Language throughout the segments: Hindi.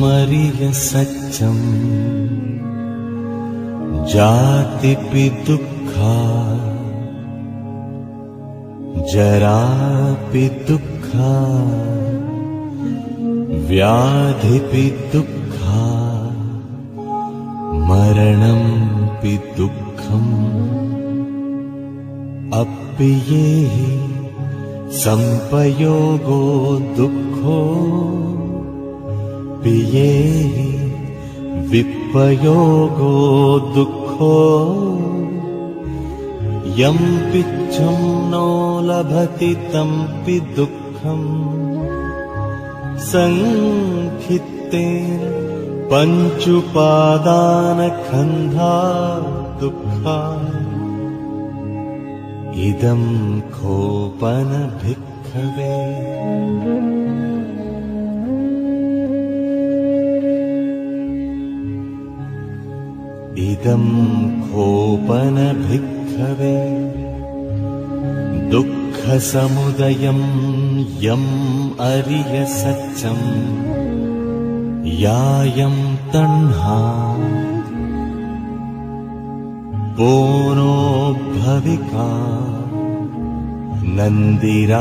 अरिय सच्चम् जातिपि दुःखा जरापि दुःखा व्याधिपि दुःखा मरणंपि दुःखम् अप्पियेहि संपयोगो दुःखो पियेहि विपयोगो दुःखो यं पिच्छं नो लभति तंपि दुःखम् संखित्तेन पञ्चुपादानखन्धा दुःखा इदं खोपन भिक्खवे इदं खोपन भिक्खवे दुःखसमुदयं यम् अरिय सच्चम् यायं तण्हा पोनो भविका नन्दिरागसहगता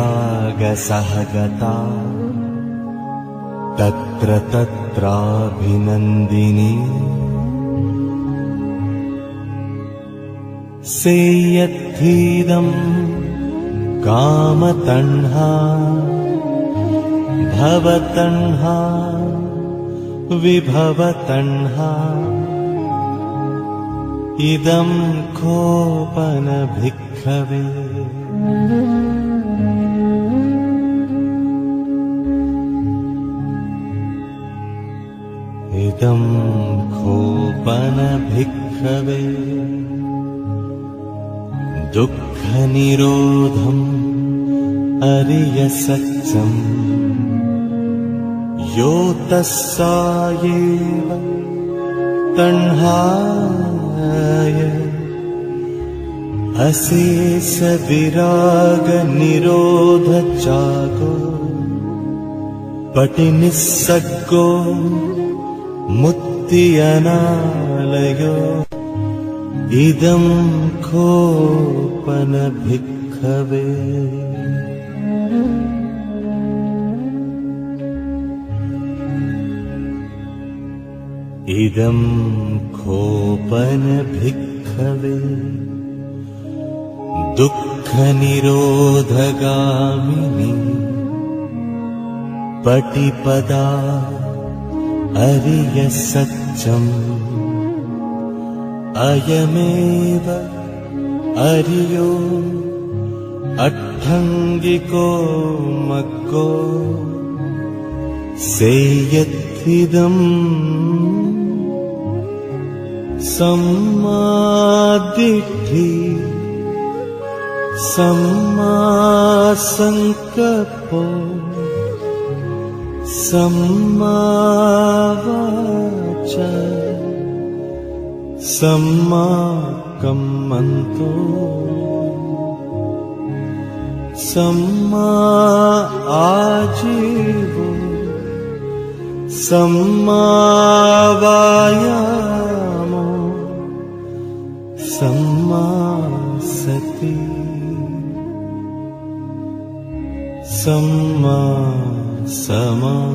तत्र तत्राभिनन्दिनी सेयत्थीदं कामतण्हा भवतण्हा विभवतण्हा इदं खोपन भिक्खवे इदं खोपन भिक्खवे दुःखनिरोधम् अरिय सच्चम् यो तस्सायेव तण्हाय अशेष विराग निरोध जागो पटिनिस्सग्गो मुक्ति अनालयो इदं खोपन भिक्खवे इदं खोपन भिक्खवे दुःखनिरोधगामिनी पटिपदा अरिय सच्चम् अयमेव अरियो अट्ठङ्गिको मग्गो सेयत्थिदम् सम्मादिट्ठि सम्मासंकल्पो सम्मावाचा सम्माकम्मन्तो सम्मा आजीवो सम्मावायामो सम्मा सति सम्मा समाधि